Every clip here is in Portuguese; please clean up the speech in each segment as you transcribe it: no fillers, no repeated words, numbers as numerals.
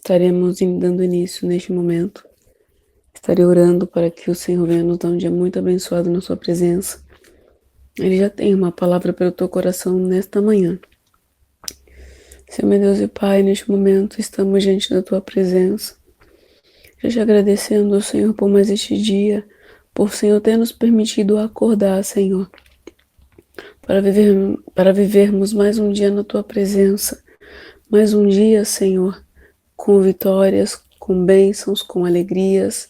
estaremos dando início neste momento. Estarei orando para que o Senhor venha nos dar um dia muito abençoado na sua presença. Ele já tem uma palavra para o teu coração nesta manhã. Senhor, meu Deus e Pai, neste momento estamos diante da tua presença. Já te agradecendo, Senhor, por mais este dia, por Senhor ter nos permitido acordar, Senhor, para vivermos mais um dia na tua presença. Mais um dia, Senhor, com vitórias, com bênçãos, com alegrias.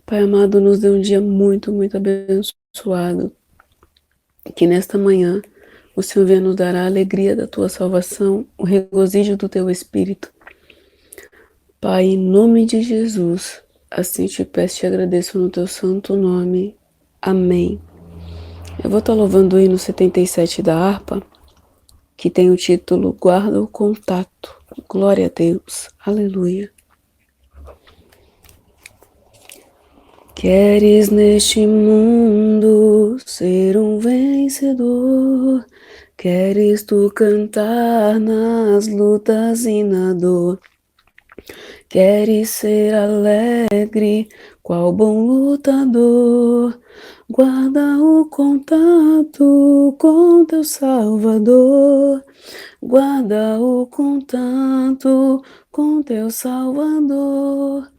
Pai amado, nos dê um dia muito, muito abençoado. Que nesta manhã o Senhor venha nos dar a alegria da tua salvação, o regozijo do teu Espírito. Pai, em nome de Jesus, assim te peço e te agradeço no teu santo nome. Amém. Eu vou estar louvando o hino 77 da harpa, que tem o título Guarda o Contato. Glória a Deus. Aleluia. Queres neste mundo ser um vencedor? Queres tu cantar nas lutas e na dor? Queres ser alegre, qual bom lutador? Guarda o contato com teu Salvador. Guarda o contato com teu Salvador.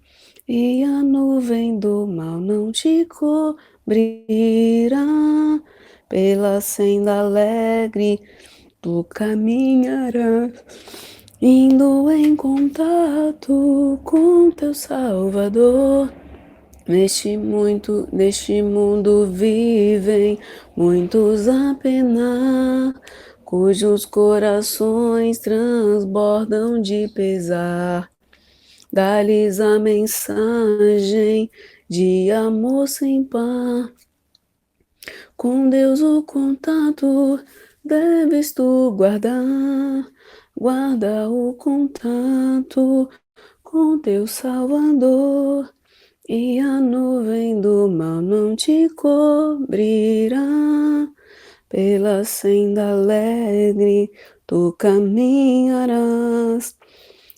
E a nuvem do mal não te cobrirá. Pela senda alegre tu caminharás, indo em contato com teu Salvador. Neste mundo vivem muitos a penar, cujos corações transbordam de pesar. Dá-lhes a mensagem de amor sem par. Com Deus o contato deves tu guardar. Guarda o contato com teu Salvador. E a nuvem do mal não te cobrirá. Pela senda alegre tu caminharás,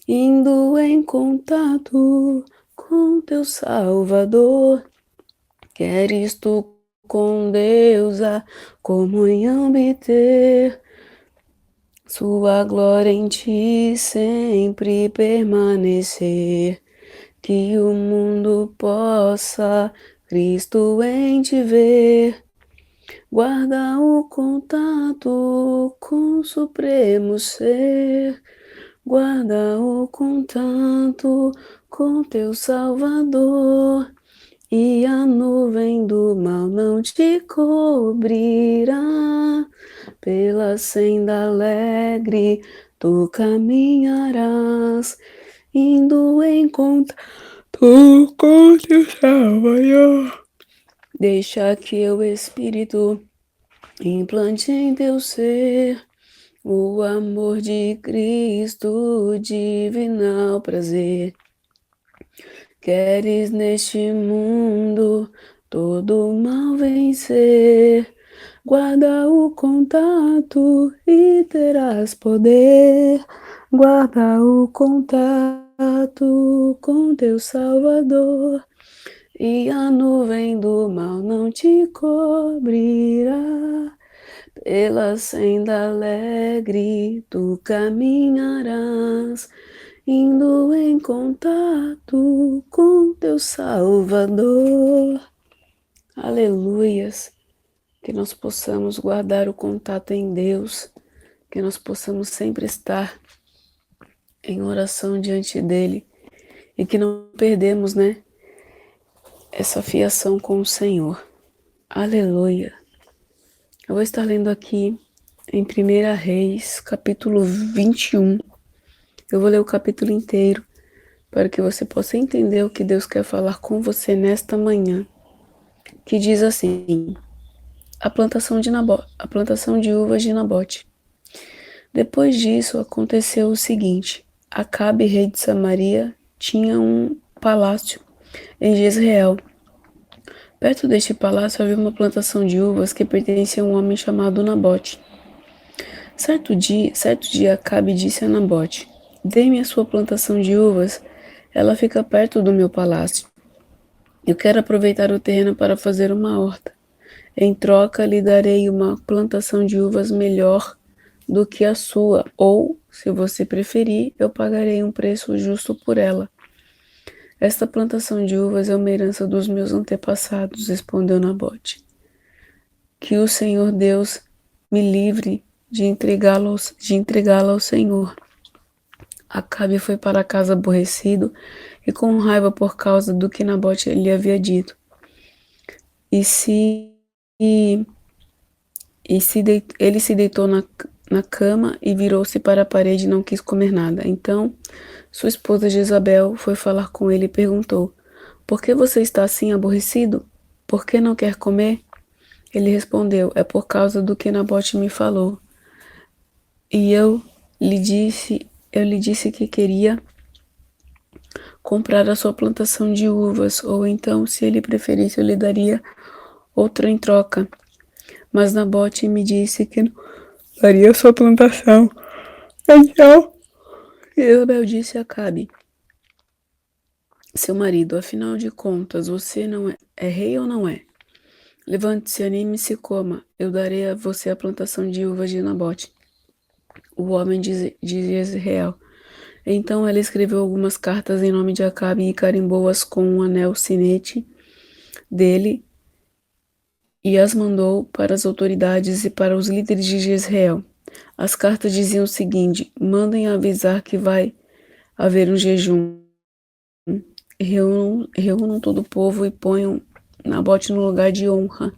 indo em contato com teu Salvador. Queres tu com Deus a comunhão obter, sua glória em ti sempre permanecer. Que o mundo possa Cristo em te ver. Guarda o contato com o Supremo Ser. Guarda o contato com teu Salvador. E a nuvem do mal não te cobrirá. Pela senda alegre tu caminharás, indo em contato com teu Salvador. Deixa que o Espírito implante em teu ser o amor de Cristo, o divinal prazer. Queres neste mundo todo mal vencer? Guarda o contato e terás poder. Guarda o contato com teu Salvador. E a nuvem do mal não te cobrirá. Pela senda alegre tu caminharás, indo em contato com teu Salvador. Aleluias. Que nós possamos guardar o contato em Deus, que nós possamos sempre estar em oração diante dele e que não perdemos, essa fiação com o Senhor. Aleluia. Eu vou estar lendo aqui em 1 Reis, capítulo 21. Eu vou ler o capítulo inteiro para que você possa entender o que Deus quer falar com você nesta manhã. Que diz assim: a plantação de uvas de Nabote. Depois disso aconteceu o seguinte: Acabe, rei de Samaria, tinha um palácio em Jezreel. Perto deste palácio havia uma plantação de uvas que pertencia a um homem chamado Nabote. Certo dia Acabe disse a Nabote: Dê-me a sua plantação de uvas, ela fica perto do meu palácio. Eu quero aproveitar o terreno para fazer uma horta. Em troca, lhe darei uma plantação de uvas melhor do que a sua, ou, se você preferir, eu pagarei um preço justo por ela. Esta plantação de uvas é uma herança dos meus antepassados, respondeu Nabote. Que o Senhor Deus me livre de entregá-la ao Senhor. Acabe foi para casa aborrecido e com raiva por causa do que Nabote lhe havia dito. Ele se deitou na cama e virou-se para a parede e não quis comer nada. Então, sua esposa Jezabel foi falar com ele e perguntou: Por que você está assim aborrecido? Por que não quer comer? Ele respondeu: É por causa do que Nabote me falou. E eu lhe disse que queria comprar a sua plantação de uvas, ou então, se ele preferisse, eu lhe daria outra em troca. Mas Nabote me disse que não daria a sua plantação. Então, Jezabel disse a Acabe, seu marido: Afinal de contas, você não é rei ou não é? Levante-se, anime-se e coma. Eu darei a você a plantação de uvas de Nabote, o homem de Jezreel. Então ela escreveu algumas cartas em nome de Acabe e carimbou-as com um anel sinete dele e as mandou para as autoridades e para os líderes de Jezreel. As cartas diziam o seguinte: mandem avisar que vai haver um jejum. Reúnam todo o povo e ponham Nabote no lugar de honra.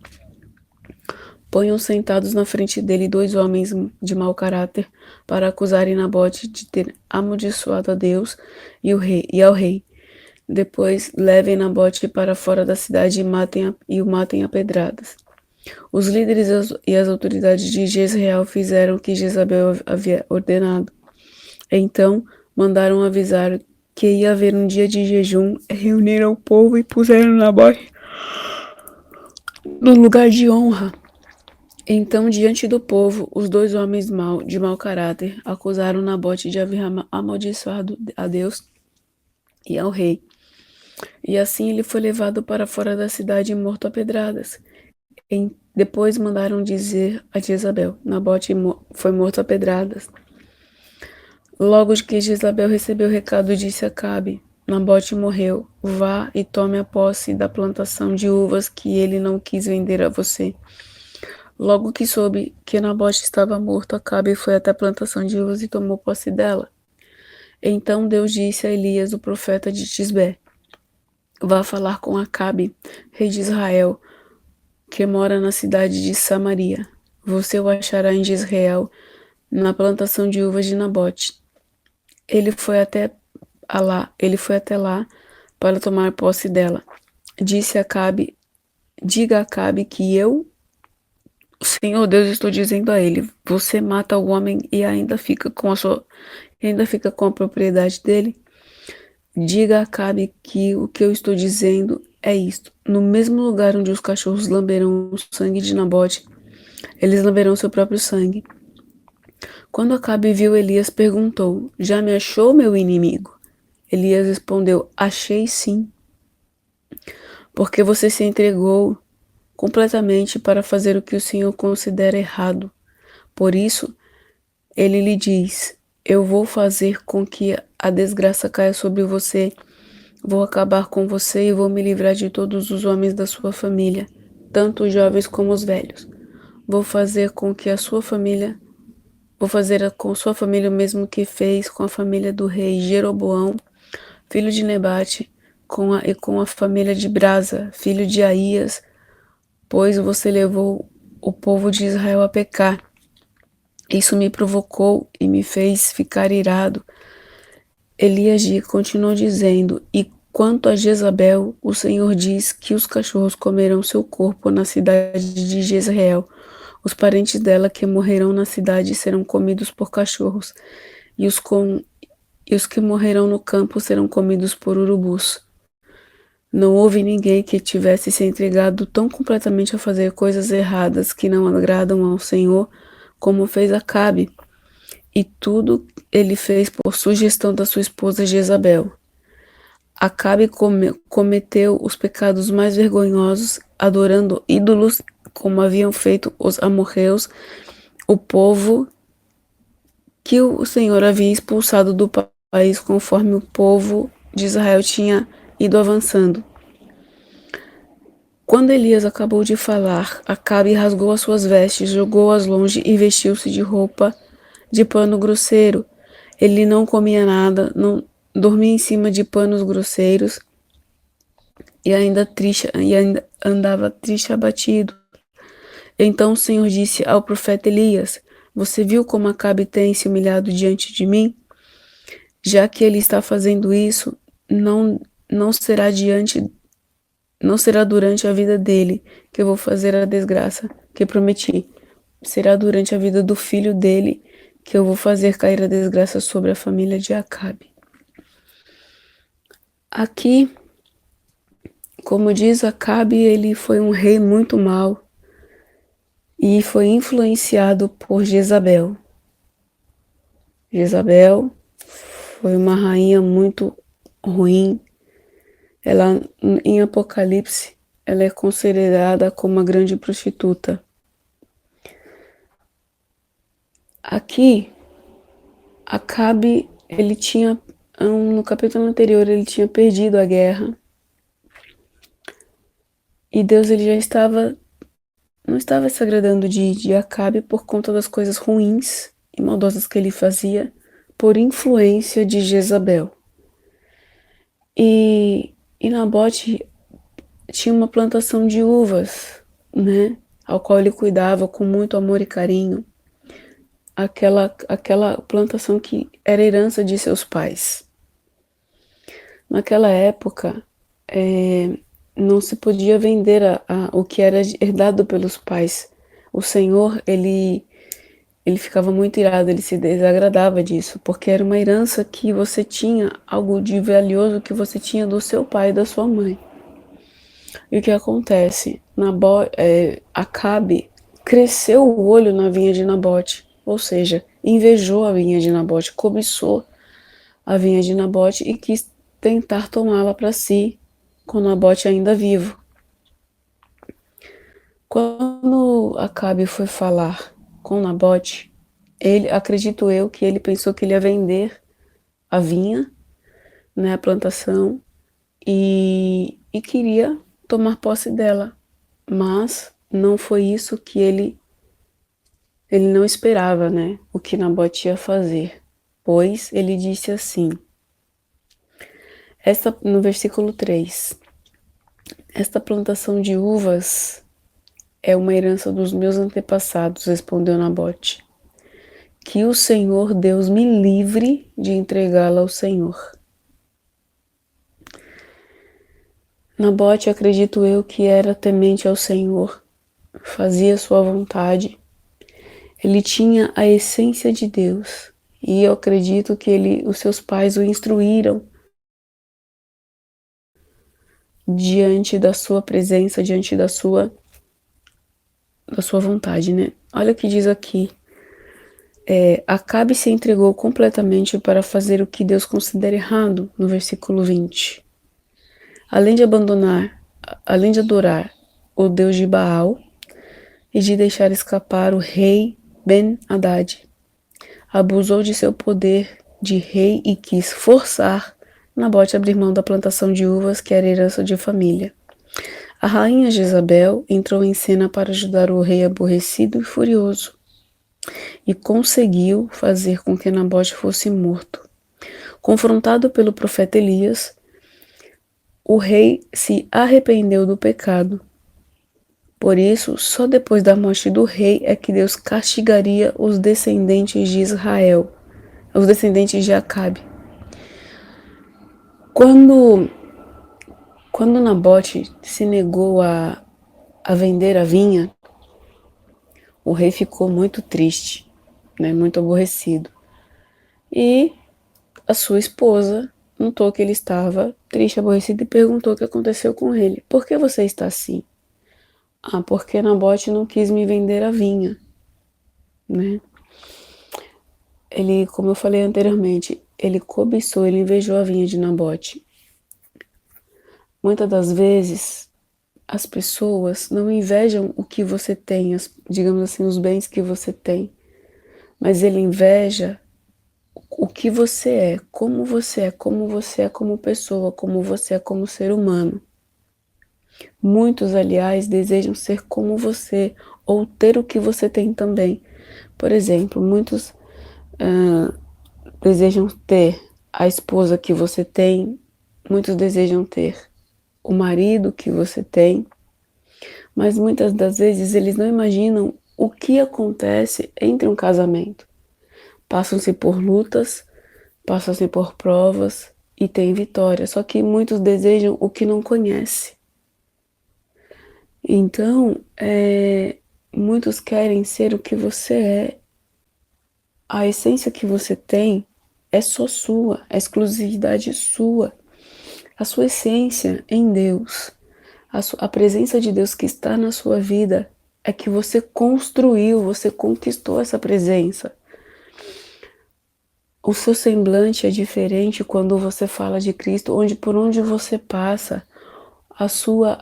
Ponham sentados na frente dele 2 homens de mau caráter para acusarem Nabote de ter amaldiçoado a Deus e ao rei. Depois levem Nabote para fora da cidade e o matem a pedradas. Os líderes e as autoridades de Jezreel fizeram o que Jezabel havia ordenado. Então mandaram avisar que ia haver um dia de jejum, reuniram o povo e puseram Nabote no lugar de honra. Então, diante do povo, os 2 homens de mau caráter acusaram Nabote de haver amaldiçoado a Deus e ao rei. E assim ele foi levado para fora da cidade e morto a pedradas. Depois mandaram dizer a Jezabel: Nabote foi morto a pedradas. Logo que Jezabel recebeu o recado, disse a Acabe: Nabote morreu. Vá e tome a posse da plantação de uvas que ele não quis vender a você. Logo que soube que Nabote estava morto, Acabe foi até a plantação de uvas e tomou posse dela. Então Deus disse a Elias, o profeta de Tisbé: Vá falar com Acabe, rei de Israel, que mora na cidade de Samaria. Você o achará em Jezreel, na plantação de uvas de Nabote. Ele foi até lá para tomar posse dela. Disse a Acabe: Diga a Acabe que eu, o Senhor Deus, estou dizendo a ele: você mata o homem e ainda fica com a propriedade dele. Diga a Acabe que o que eu estou dizendo é isto: no mesmo lugar onde os cachorros lamberão o sangue de Nabote, eles lamberão seu próprio sangue. Quando Acabe viu Elias, perguntou: Já me achou, meu inimigo? Elias respondeu: Achei sim, porque você se entregou completamente para fazer o que o Senhor considera errado. Por isso, ele lhe diz: Eu vou fazer com que a desgraça caia sobre você, vou acabar com você e vou me livrar de todos os homens da sua família, tanto os jovens como os velhos. Vou fazer com sua família o mesmo que fez com a família do rei Jeroboão, filho de Nebate, com a família de Brasa, filho de Aías, pois você levou o povo de Israel a pecar. Isso me provocou e me fez ficar irado. Elias continuou dizendo: E quanto a Jezabel, o Senhor diz que os cachorros comerão seu corpo na cidade de Jezreel. Os parentes dela que morrerão na cidade serão comidos por cachorros, e os que morrerão no campo serão comidos por urubus. Não houve ninguém que tivesse se entregado tão completamente a fazer coisas erradas que não agradam ao Senhor, como fez Acabe, e tudo ele fez por sugestão da sua esposa Jezabel. Acabe cometeu os pecados mais vergonhosos, adorando ídolos, como haviam feito os amorreus, o povo que o Senhor havia expulsado do país, conforme o povo de Israel tinha ido avançando. Quando Elias acabou de falar, Acabe rasgou as suas vestes, jogou-as longe e vestiu-se de roupa de pano grosseiro. Ele não comia nada, não dormia em cima de panos grosseiros e ainda andava triste, abatido. Então o Senhor disse ao profeta Elias: Você viu como Acabe tem se humilhado diante de mim? Já que ele está fazendo isso, não será durante a vida dele que eu vou fazer a desgraça que prometi. Será durante a vida do filho dele que eu vou fazer cair a desgraça sobre a família de Acabe. Aqui, como diz Acabe, ele foi um rei muito mau e foi influenciado por Jezabel. Jezabel foi uma rainha muito ruim. Ela, em Apocalipse, ela é considerada como uma grande prostituta. Aqui, Acabe, ele tinha, no capítulo anterior, ele tinha perdido a guerra. E Deus ele já não estava se agradando de Acabe por conta das coisas ruins e maldosas que ele fazia, por influência de Jezabel. E Nabote tinha uma plantação de uvas, né, ao qual ele cuidava com muito amor e carinho. Aquela plantação que era herança de seus pais. Naquela época, não se podia vender o que era herdado pelos pais. O Senhor, ele ficava muito irado, ele se desagradava disso, porque era uma herança que você tinha, algo de valioso que você tinha do seu pai e da sua mãe. E o que acontece? Acabe cresceu o olho na vinha de Nabote, ou seja, invejou a vinha de Nabote, cobiçou a vinha de Nabote e quis tentar tomá-la para si, com Nabote ainda vivo. Quando Acabe foi falar com Nabote, acredito eu que ele pensou que ele ia vender a vinha, né, a plantação, e queria tomar posse dela, mas não foi isso que ele não esperava, né, o que Nabote ia fazer, pois ele disse assim, no versículo 3, esta plantação de uvas é uma herança dos meus antepassados, respondeu Nabote. Que o Senhor Deus me livre de entregá-la ao Senhor. Nabote, acredito eu, que era temente ao Senhor, fazia sua vontade. Ele tinha a essência de Deus e eu acredito que os seus pais o instruíram diante da sua presença, diante da sua vontade, né? Olha o que diz aqui. Acabe se entregou completamente para fazer o que Deus considera errado, no versículo 20. Além de adorar o Deus de Baal e de deixar escapar o rei Ben-Hadad, abusou de seu poder de rei e quis forçar Nabote a abrir mão da plantação de uvas que era herança de família. A rainha Jezabel entrou em cena para ajudar o rei aborrecido e furioso e conseguiu fazer com que Nabote fosse morto. Confrontado pelo profeta Elias, o rei se arrependeu do pecado. Por isso, só depois da morte do rei é que Deus castigaria os descendentes de Israel, os descendentes de Acabe. Quando Nabote se negou a vender a vinha, o rei ficou muito triste, né, muito aborrecido. E a sua esposa notou que ele estava triste, aborrecido e perguntou o que aconteceu com ele. Por que você está assim? Porque Nabote não quis me vender a vinha, né? ele, como eu falei anteriormente, ele cobiçou, ele invejou a vinha de Nabote. Muitas das vezes, as pessoas não invejam o que você tem, digamos assim, os bens que você tem, mas ele inveja o que você é, como você é, como você é como pessoa, como você é como ser humano. Muitos, aliás, desejam ser como você ou ter o que você tem também. Por exemplo, muitos desejam ter a esposa que você tem, muitos desejam ter o marido que você tem, mas muitas das vezes eles não imaginam o que acontece entre um casamento. Passam-se por lutas, passam-se por provas e tem vitória, só que muitos desejam o que não conhece. Então, muitos querem ser o que você é. A essência que você tem é só sua, a exclusividade sua. A sua essência em Deus, a presença de Deus que está na sua vida, é que você construiu, você conquistou essa presença. O seu semblante é diferente quando você fala de Cristo, por onde você passa, a sua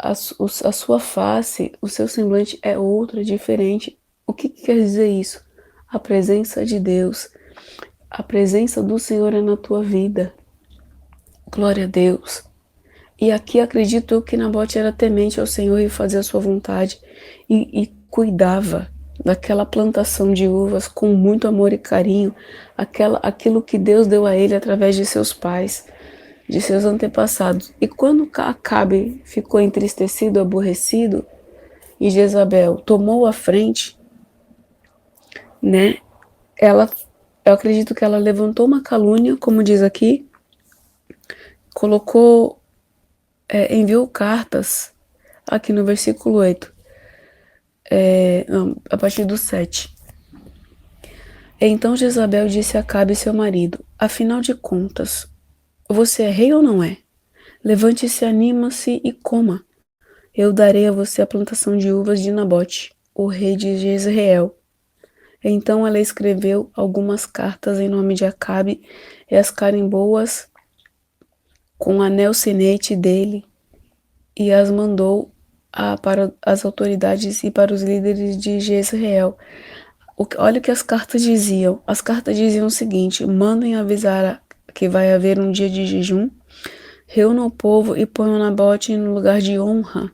face, o seu semblante é outro, é diferente. O que quer dizer isso? A presença de Deus, a presença do Senhor é na tua vida. Glória a Deus. E aqui acredito eu que Nabote era temente ao Senhor e fazia a sua vontade e cuidava daquela plantação de uvas com muito amor e carinho, aquilo que Deus deu a ele através de seus pais, de seus antepassados. E quando Acabe ficou entristecido, aborrecido, e Jezabel tomou a frente, né? Eu acredito que ela levantou uma calúnia, como diz aqui, colocou, enviou cartas, aqui no versículo 8, a partir do 7. Então Jezabel disse a Acabe seu marido: afinal de contas, você é rei ou não é? Levante-se, anima-se e coma. Eu darei a você a plantação de uvas de Nabote, o rei de Jezreel. Então ela escreveu algumas cartas em nome de Acabe e as carimbou-as com o anel sinete dele e as mandou para as autoridades e para os líderes de Jezreel. Olha o que as cartas diziam. As cartas diziam o seguinte: mandem avisar que vai haver um dia de jejum, reúnam o povo e ponham Nabote no lugar de honra.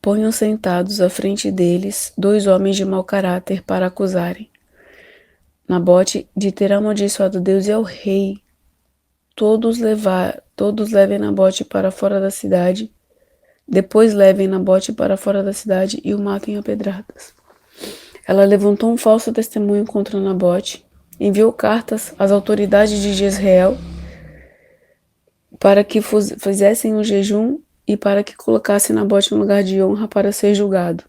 Ponham sentados à frente deles 2 homens de mau caráter para acusarem Nabote de ter amaldiçoado Deus e ao rei. Todos levem Nabote para fora da cidade. Depois levem Nabote para fora da cidade e o matem a pedradas. Ela levantou um falso testemunho contra Nabote, enviou cartas às autoridades de Jezreel para que fizessem um jejum e para que colocassem Nabote no lugar de honra para ser julgado.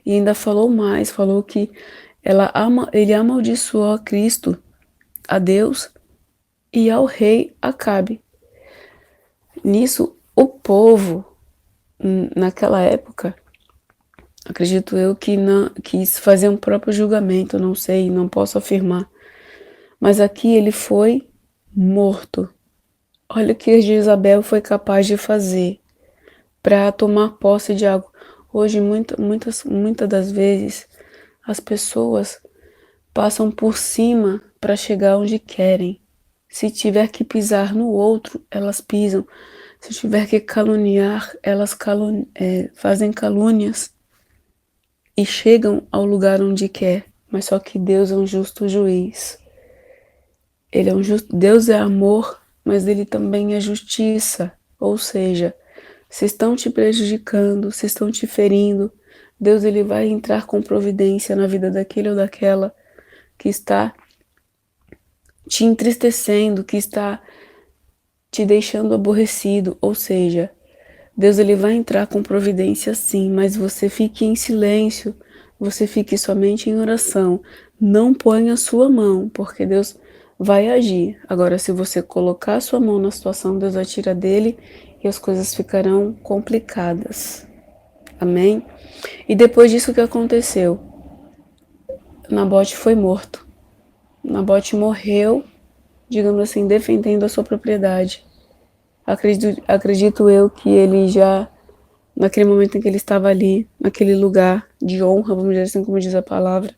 E ainda falou mais, falou que ele amaldiçoou a Cristo, a Deus e ao rei Acabe. Nisso, o povo, naquela época, acredito eu que quis fazer um próprio julgamento, não sei, não posso afirmar. Mas aqui ele foi morto. Olha o que Jezabel foi capaz de fazer para tomar posse de algo. Hoje, muitas das vezes, as pessoas passam por cima para chegar onde querem. Se tiver que pisar no outro, elas pisam. Se tiver que caluniar, elas fazem calúnias e chegam ao lugar onde quer. Mas só que Deus é um justo juiz. Ele é um justo. Deus é amor, mas ele também é justiça. Ou seja, se estão te prejudicando, se estão te ferindo, Deus ele vai entrar com providência na vida daquele ou daquela que está te entristecendo, que está te deixando aborrecido. Ou seja, Deus ele vai entrar com providência sim, mas você fique em silêncio, você fique somente em oração. Não ponha a sua mão, porque Deus vai agir. Agora, se você colocar a sua mão na situação, Deus vai tirar dele e as coisas ficarão complicadas. Amém? E depois disso, o que aconteceu? Nabote foi morto. Nabote morreu, digamos assim, defendendo a sua propriedade. Acredito eu que ele já, naquele momento em que ele estava ali, naquele lugar de honra, vamos dizer assim, como diz a palavra,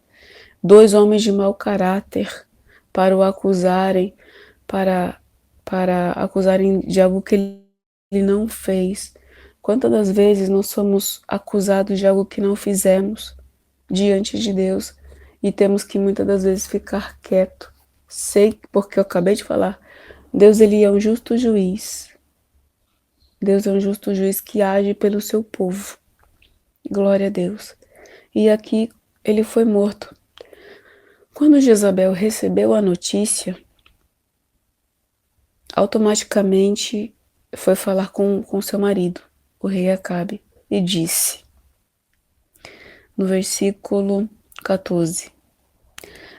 2 homens de mau caráter para o acusarem, para acusarem de algo que ele não fez. Quantas das vezes nós somos acusados de algo que não fizemos diante de Deus e temos que muitas das vezes ficar quieto? Sei, porque eu acabei de falar, Deus ele é um justo juiz. Deus é um justo juiz que age pelo seu povo. Glória a Deus. E aqui ele foi morto. Quando Jezabel recebeu a notícia, automaticamente foi falar com seu marido, o rei Acabe, e disse, no versículo 14,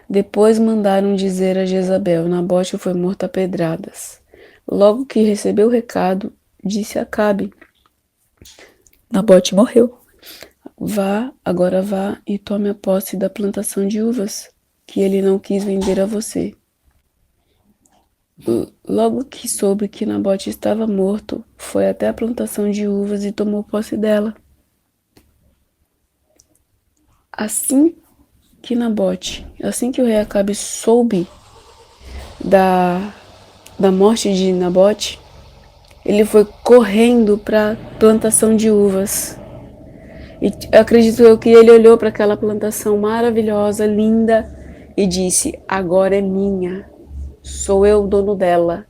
depois mandaram dizer a Jezabel, Nabote foi morto a pedradas. Logo que recebeu o recado, disse a Acabe, Nabote morreu. Agora vá e tome a posse da plantação de uvas, que ele não quis vender a você. Logo que soube que Nabote estava morto, foi até a plantação de uvas e tomou posse dela. Assim que o rei Acabe soube da morte de Nabote, ele foi correndo para a plantação de uvas. E acredito eu que ele olhou para aquela plantação maravilhosa, linda, e disse, agora é minha, sou eu o dono dela.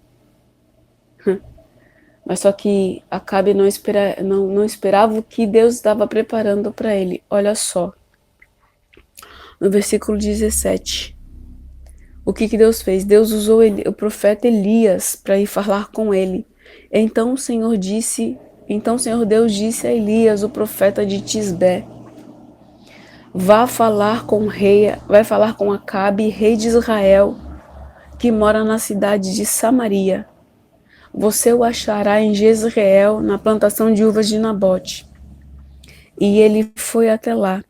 Mas só que Acabe não esperava o que Deus estava preparando para ele. Olha só, no versículo 17, o que Deus fez? Deus usou o profeta Elias para ir falar com ele. Então o Senhor Deus disse a Elias, o profeta de Tisbé, vai falar com Acabe, rei de Israel, que mora na cidade de Samaria. Você o achará em Jezreel, na plantação de uvas de Nabote. E ele foi até lá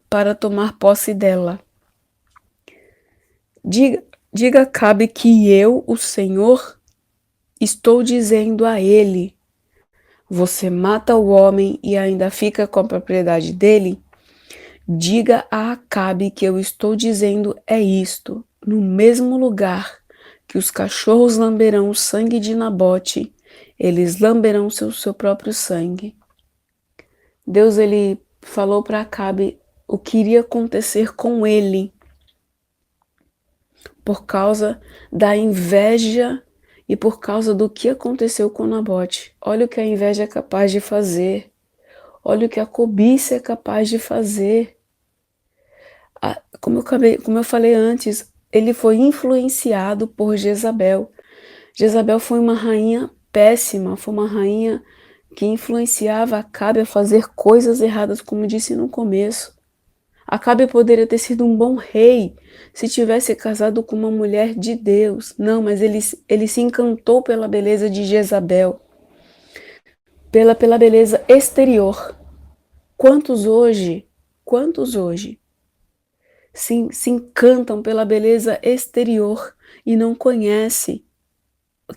para tomar posse dela. Diga a Acabe que eu, o Senhor, estou dizendo a ele, você mata o homem e ainda fica com a propriedade dele? Diga a Acabe que eu estou dizendo é isto, no mesmo lugar que os cachorros lamberão o sangue de Nabote, eles lamberão seu próprio sangue. Deus ele falou para Acabe o que iria acontecer com ele por causa da inveja e por causa do que aconteceu com Nabote. Olha o que a inveja é capaz de fazer. Olha o que a cobiça é capaz de fazer. Como eu falei antes, ele foi influenciado por Jezabel. Jezabel foi uma rainha péssima, foi uma rainha que influenciava Acabe a fazer coisas erradas, como disse no começo. Acabe poderia ter sido um bom rei se tivesse casado com uma mulher de Deus. Não, mas ele se encantou pela beleza de Jezabel, pela beleza exterior. Quantos hoje se encantam pela beleza exterior e não conhecem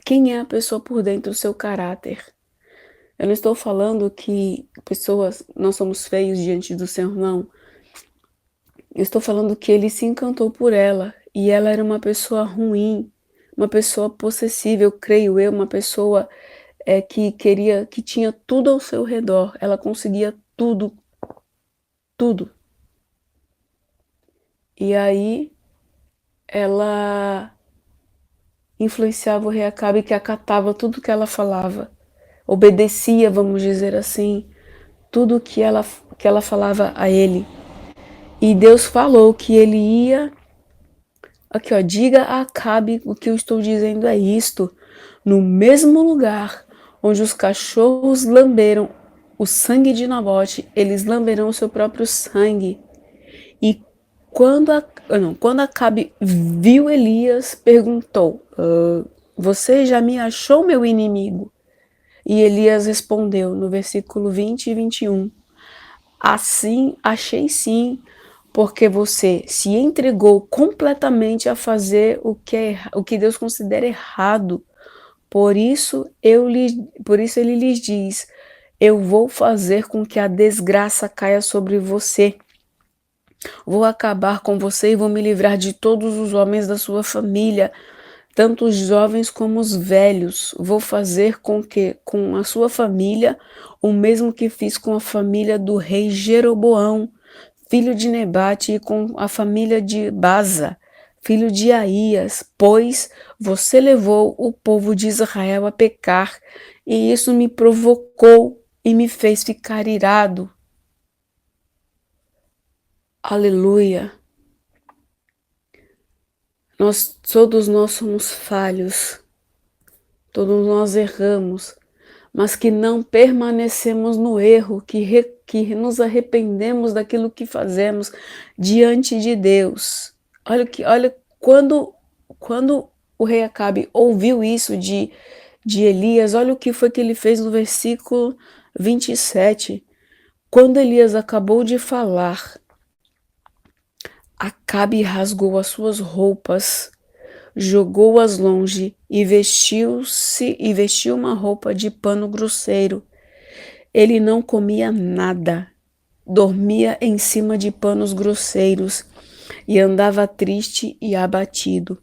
quem é a pessoa por dentro do seu caráter? Eu não estou falando que nós somos feios diante do Senhor, não. Eu estou falando que ele se encantou por ela e ela era uma pessoa ruim, uma pessoa possessiva, creio eu, uma pessoa que tinha tudo ao seu redor. Ela conseguia tudo. E aí ela influenciava o rei Acabe, que acatava tudo que ela falava, obedecia, vamos dizer assim, tudo que ela falava a ele. E Deus falou que ele ia, aqui ó, diga a Acabe o que eu estou dizendo é isto, no mesmo lugar onde os cachorros lamberam o sangue de Nabote, eles lamberão o seu próprio sangue. E quando Acabe viu Elias, perguntou, você já me achou meu inimigo? E Elias respondeu no versículo 20 e 21, Assim, achei sim, porque você se entregou completamente a fazer o que Deus considera errado. Por isso ele lhes diz: eu vou fazer com que a desgraça caia sobre você. Vou acabar com você e vou me livrar de todos os homens da sua família, tanto os jovens como os velhos. Vou fazer com que, com a sua família, o mesmo que fiz com a família do rei Jeroboão, filho de Nebate, e com a família de Baza, filho de Aías, pois você levou o povo de Israel a pecar, e isso me provocou e me fez ficar irado. Aleluia! Todos nós somos falhos, todos nós erramos, mas que não permanecemos no erro, que nos arrependemos daquilo que fazemos diante de Deus. Olha quando o rei Acabe ouviu isso de Elias, olha o que foi que ele fez no versículo 27. Quando Elias acabou de falar, Acabe rasgou as suas roupas, jogou-as longe e vestiu uma roupa de pano grosseiro. Ele não comia nada, dormia em cima de panos grosseiros e andava triste e abatido.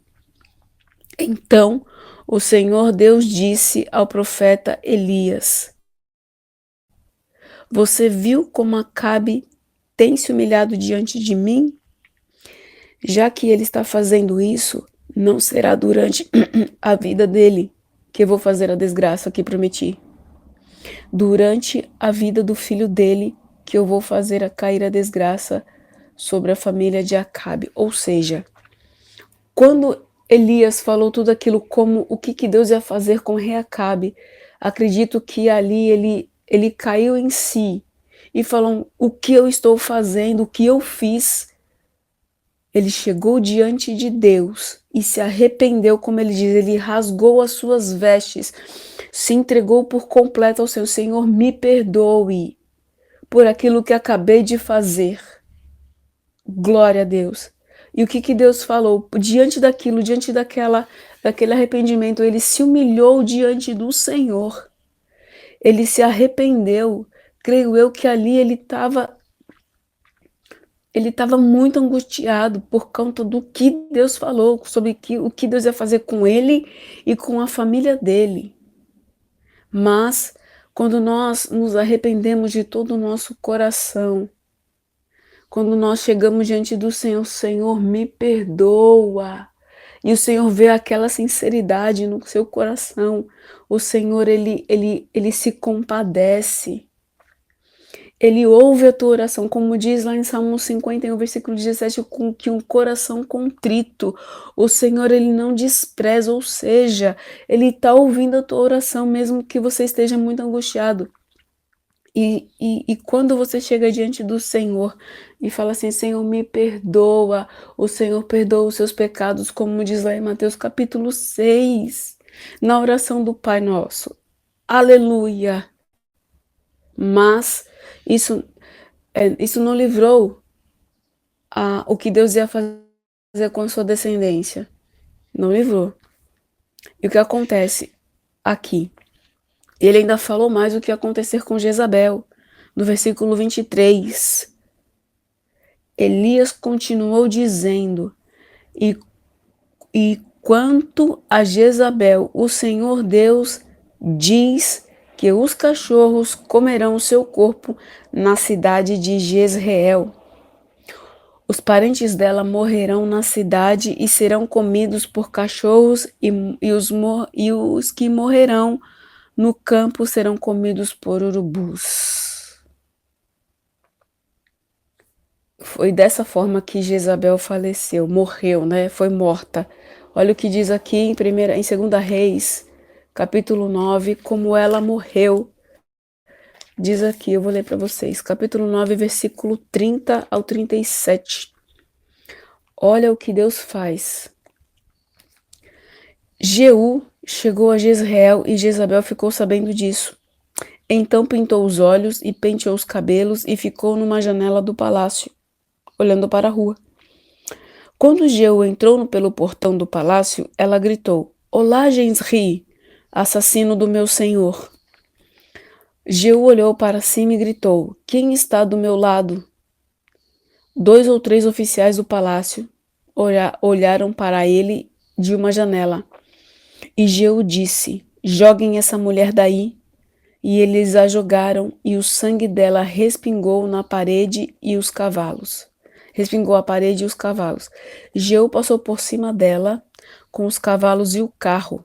Então o Senhor Deus disse ao profeta Elias: você viu como Acabe tem se humilhado diante de mim? Já que ele está fazendo isso, não será durante a vida dele que eu vou fazer a desgraça que prometi. Durante a vida do filho dele que eu vou fazer cair a desgraça sobre a família de Acabe. Ou seja, quando Elias falou tudo aquilo como o que Deus ia fazer com o rei Acabe, acredito que ali ele caiu em si e falou: o que eu estou fazendo, o que eu fiz. Ele chegou diante de Deus e se arrependeu, como ele diz, ele rasgou as suas vestes, se entregou por completo ao Senhor. Senhor, me perdoe por aquilo que acabei de fazer. Glória a Deus. E o que Deus falou? Diante daquilo, daquele arrependimento, ele se humilhou diante do Senhor. Ele se arrependeu. Creio eu que ali ele estava muito angustiado por conta do que Deus falou, sobre o que Deus ia fazer com ele e com a família dele. Mas, quando nós nos arrependemos de todo o nosso coração, quando nós chegamos diante do Senhor, Senhor, me perdoa, e o Senhor vê aquela sinceridade no seu coração, o Senhor, ele se compadece. Ele ouve a tua oração, como diz lá em Salmo 51, versículo 17, com que um coração contrito, o Senhor, ele não despreza, ou seja, ele está ouvindo a tua oração, mesmo que você esteja muito angustiado. E quando você chega diante do Senhor e fala assim: Senhor, me perdoa, o Senhor perdoa os seus pecados, como diz lá em Mateus capítulo 6, na oração do Pai Nosso. Aleluia! Mas isso não livrou o que Deus ia fazer com a sua descendência. Não livrou. E o que acontece aqui? Ele ainda falou mais o que ia acontecer com Jezabel. No versículo 23. Elias continuou dizendo: e quanto a Jezabel, o Senhor Deus diz que os cachorros comerão o seu corpo na cidade de Jezreel. Os parentes dela morrerão na cidade e serão comidos por cachorros, e os que morrerão no campo serão comidos por urubus. Foi dessa forma que Jezabel faleceu, morreu, né? Foi morta. Olha o que diz aqui em 2 Reis, capítulo 9, como ela morreu. Diz aqui, eu vou ler para vocês, capítulo 9, versículo 30 ao 37. Olha o que Deus faz. Jeú chegou a Jezreel e Jezabel ficou sabendo disso. Então pintou os olhos e penteou os cabelos e ficou numa janela do palácio, olhando para a rua. Quando Jeú entrou pelo portão do palácio, ela gritou: Olá, Gensri, assassino do meu senhor. Jeú olhou para cima e gritou: Quem está do meu lado? 2 ou 3 oficiais do palácio olharam para ele de uma janela. E Jeú disse: Joguem essa mulher daí. E eles a jogaram, e o sangue dela respingou na parede e os cavalos. Respingou a parede e os cavalos. Jeú passou por cima dela com os cavalos e o carro.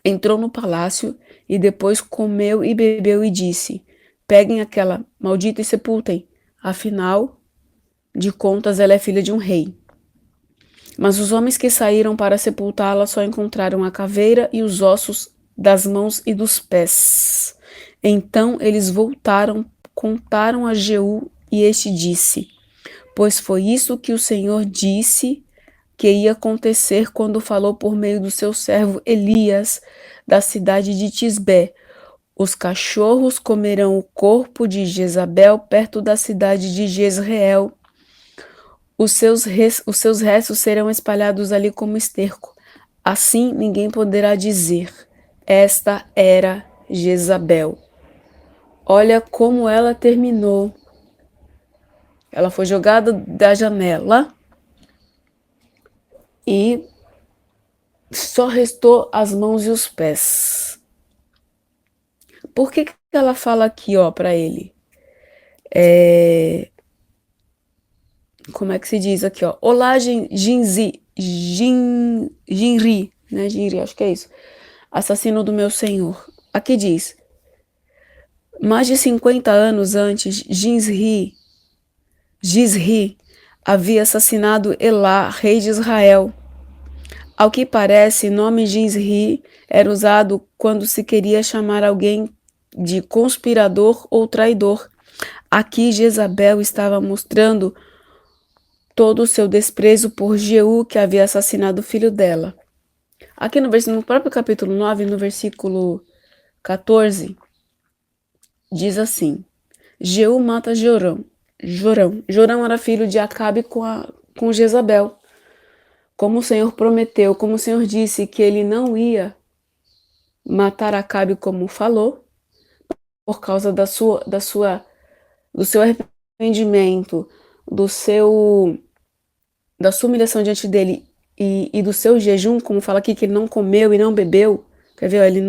Entrou no palácio e depois comeu e bebeu e disse: Peguem aquela maldita e sepultem. Afinal de contas, ela é filha de um rei. Mas os homens que saíram para sepultá-la só encontraram a caveira e os ossos das mãos e dos pés. Então eles voltaram, contaram a Jeú, e este disse: Pois foi isso que o Senhor disse que ia acontecer quando falou por meio do seu servo Elias, da cidade de Tisbé. Os cachorros comerão o corpo de Jezabel perto da cidade de Jezreel. Os seus restos serão espalhados ali como esterco. Assim ninguém poderá dizer: esta era Jezabel. Olha como ela terminou. Ela foi jogada da janela e só restou as mãos e os pés. Por que ela fala aqui, ó, para ele? Como é que se diz aqui, ó? Olá, Jinri, né? Jinri, acho que é isso. Assassino do meu senhor. Aqui diz: mais de 50 anos antes, Gizri havia assassinado Elá, rei de Israel. Ao que parece, o nome Gizri era usado quando se queria chamar alguém de conspirador ou traidor. Aqui Jezabel estava mostrando todo o seu desprezo por Jeú, que havia assassinado o filho dela. Aqui no próprio capítulo 9, no versículo 14, diz assim: Jeú mata Jorão. Jorão era filho de Acabe com Jezabel. Como o Senhor prometeu, como o Senhor disse que ele não ia matar Acabe como falou, por causa do seu arrependimento, da sua humilhação diante dele e do seu jejum, como fala aqui que ele não comeu e não bebeu. Quer ver? Ele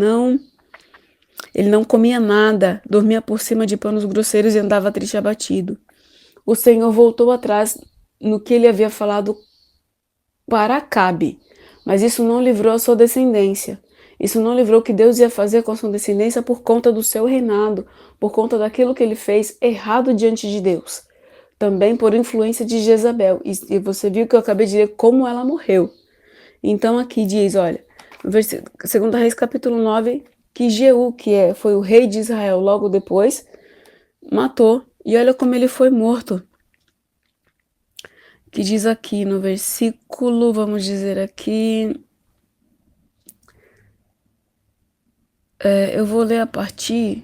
não comia nada, dormia por cima de panos grosseiros e andava triste e abatido. O Senhor voltou atrás no que ele havia falado para Acabe, mas isso não livrou a sua descendência. Isso não livrou o que Deus ia fazer com a sua descendência por conta do seu reinado, por conta daquilo que ele fez errado diante de Deus. Também por influência de Jezabel. E você viu que eu acabei de dizer como ela morreu. Então aqui diz, olha, no 2 Reis capítulo 9, que Jeú, que foi o rei de Israel logo depois, matou. E olha como ele foi morto. Que diz aqui no versículo, vamos dizer aqui, eu vou ler a partir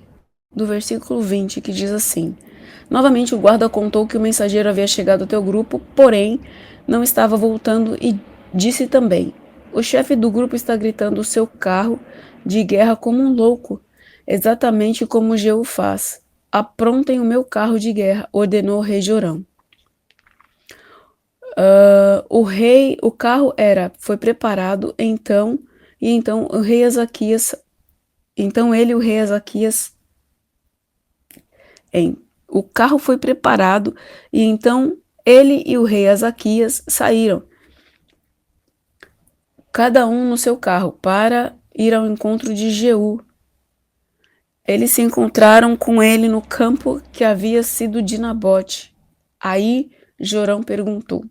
do versículo 20, que diz assim: Novamente o guarda contou que o mensageiro havia chegado ao teu grupo, porém não estava voltando, e disse também: O chefe do grupo está gritando o seu carro de guerra como um louco, exatamente como Jeú faz. Aprontem o meu carro de guerra, ordenou o rei Jorão. O carro foi preparado, então o rei Ezequias, o carro foi preparado, e então ele e o rei Ezequias saíram, cada um no seu carro, para ir ao encontro de Jeú. Eles se encontraram com ele no campo que havia sido de Nabote. Aí Jorão perguntou: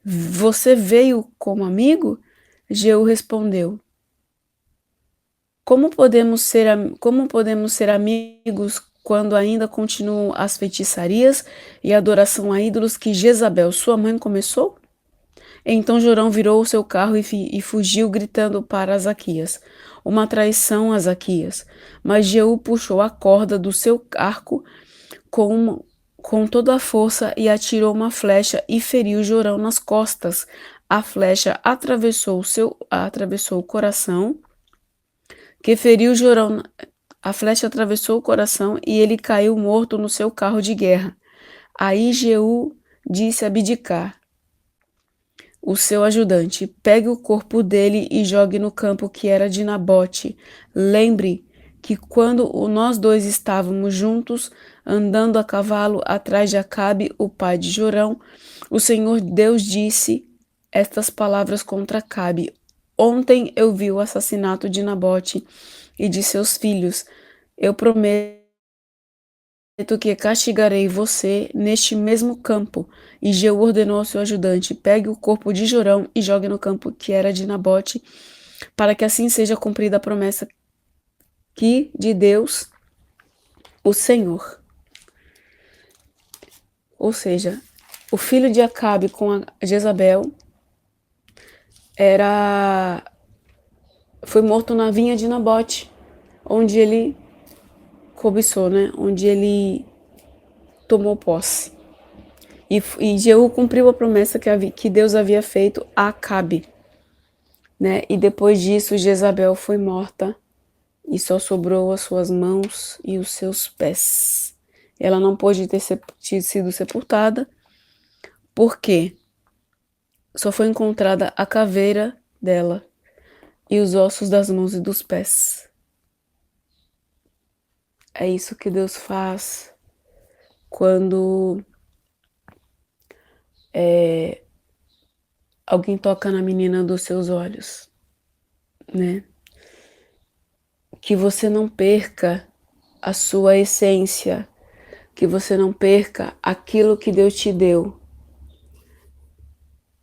Você veio como amigo? Jeú respondeu: Como podemos ser amigos quando ainda continuam as feitiçarias e a adoração a ídolos que Jezabel, sua mãe, começou? Então Jorão virou o seu carro e fugiu, gritando para Azaquias: uma traição, Azaquias. Mas Jeú puxou a corda do seu arco com, com toda a força e atirou uma flecha e feriu Jorão nas costas. A flecha atravessou o coração, que feriu Jorão. A flecha atravessou o coração e ele caiu morto no seu carro de guerra. Aí Jeú disse a Abdicar, o seu ajudante: pegue o corpo dele e jogue no campo que era de Nabote. Lembre que quando nós dois estávamos juntos, andando a cavalo atrás de Acabe, o pai de Jorão, o Senhor Deus disse estas palavras contra Acabe: ontem eu vi o assassinato de Nabote e de seus filhos. Eu prometo que castigarei você neste mesmo campo. E Jeú ordenou ao seu ajudante: pegue o corpo de Jorão e jogue no campo que era de Nabote, para que assim seja cumprida a promessa que de Deus, o Senhor. Ou seja, o filho de Acabe com a Jezabel foi morto na vinha de Nabote, onde ele cobiçou, né? Onde ele tomou posse. E Jeú cumpriu a promessa que Deus havia feito a Acabe, né? E depois disso, Jezabel foi morta e só sobrou as suas mãos e os seus pés. Ela não pôde ter sido sepultada, porque só foi encontrada a caveira dela e os ossos das mãos e dos pés. É isso que Deus faz quando alguém toca na menina dos seus olhos, né? Que você não perca a sua essência, que você não perca aquilo que Deus te deu,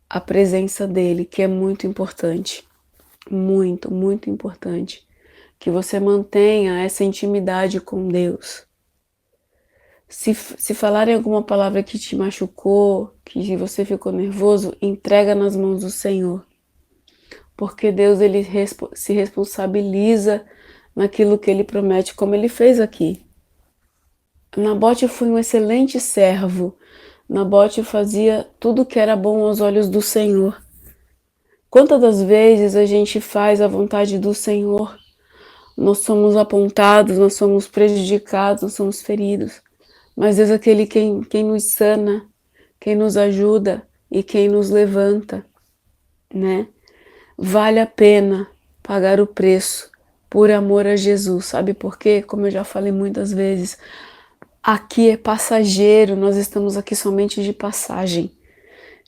a presença dele, que é muito importante, muito, muito importante, que você mantenha essa intimidade com Deus. Se falarem alguma palavra que te machucou, que você ficou nervoso, entrega nas mãos do Senhor, porque Deus ele se responsabiliza naquilo que ele promete, como ele fez aqui. Nabote foi um excelente servo. Nabote fazia tudo que era bom aos olhos do Senhor. Quantas das vezes a gente faz a vontade do Senhor, nós somos apontados, nós somos prejudicados, nós somos feridos. Mas Deus é aquele quem nos sana, quem nos ajuda e quem nos levanta, né? Vale a pena pagar o preço por amor a Jesus. Sabe por quê? Como eu já falei muitas vezes, aqui é passageiro, nós estamos aqui somente de passagem.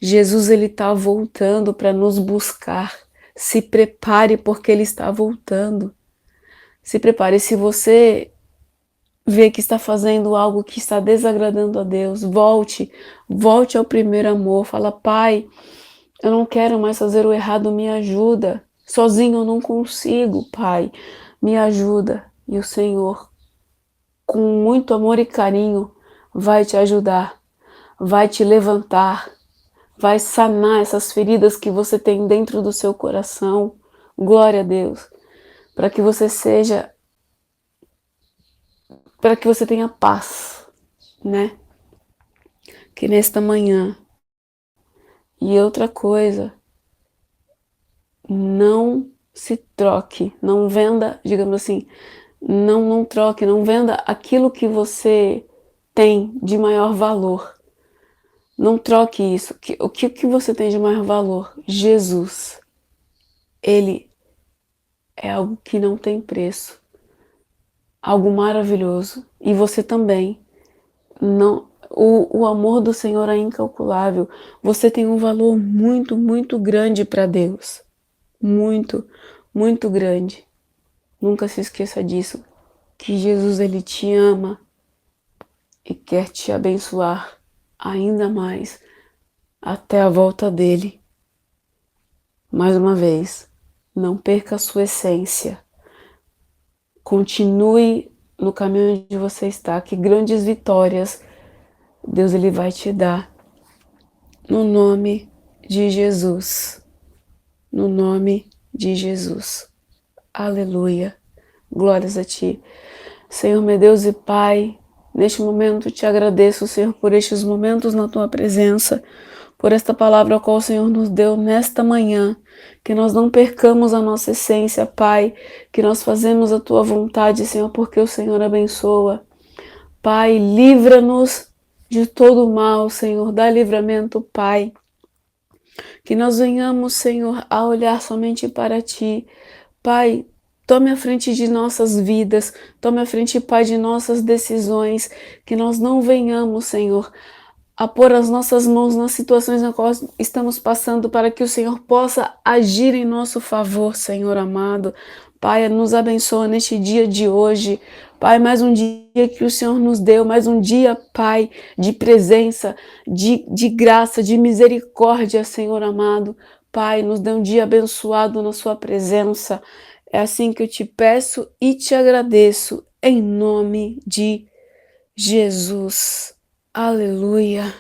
Jesus ele está voltando para nos buscar. Se prepare porque ele está voltando. Se prepare. Se você vê que está fazendo algo que está desagradando a Deus, volte ao primeiro amor. Fala: Pai, eu não quero mais fazer o errado, me ajuda. Sozinho eu não consigo, Pai, me ajuda. E o Senhor, com muito amor e carinho, vai te ajudar, vai te levantar, vai sanar essas feridas que você tem dentro do seu coração. Glória a Deus. Para que você tenha paz, né? Que nesta manhã. E outra coisa, não se troque, não venda, digamos assim, não troque, não venda aquilo que você tem de maior valor. Não troque isso. O que você tem de maior valor? Jesus. Ele é algo que não tem preço. Algo maravilhoso. E você também. Não, o amor do Senhor é incalculável. Você tem um valor muito, muito grande para Deus. Muito, muito grande. Nunca se esqueça disso. Que Jesus ele te ama e quer te abençoar ainda mais até a volta dele. Mais uma vez, não perca a sua essência. Continue no caminho onde você está, que grandes vitórias Deus ele vai te dar. No nome de Jesus. No nome de Jesus. Aleluia. Glórias a Ti. Senhor, meu Deus e Pai, neste momento te agradeço, Senhor, por estes momentos na Tua presença, por esta palavra a qual o Senhor nos deu nesta manhã, que nós não percamos a nossa essência, Pai, que nós fazemos a Tua vontade, Senhor, porque o Senhor abençoa. Pai, livra-nos de todo o mal, Senhor, dá livramento, Pai. Que nós venhamos, Senhor, a olhar somente para Ti. Pai, tome a frente de nossas vidas, tome a frente, Pai, de nossas decisões, que nós não venhamos, Senhor, a pôr as nossas mãos nas situações nas quais estamos passando, para que o Senhor possa agir em nosso favor, Senhor amado. Pai, nos abençoa neste dia de hoje. Pai, mais um dia que o Senhor nos deu, mais um dia, Pai, de presença, de graça, de misericórdia, Senhor amado. Pai, nos dê um dia abençoado na sua presença. É assim que eu te peço e te agradeço, em nome de Jesus. Aleluia.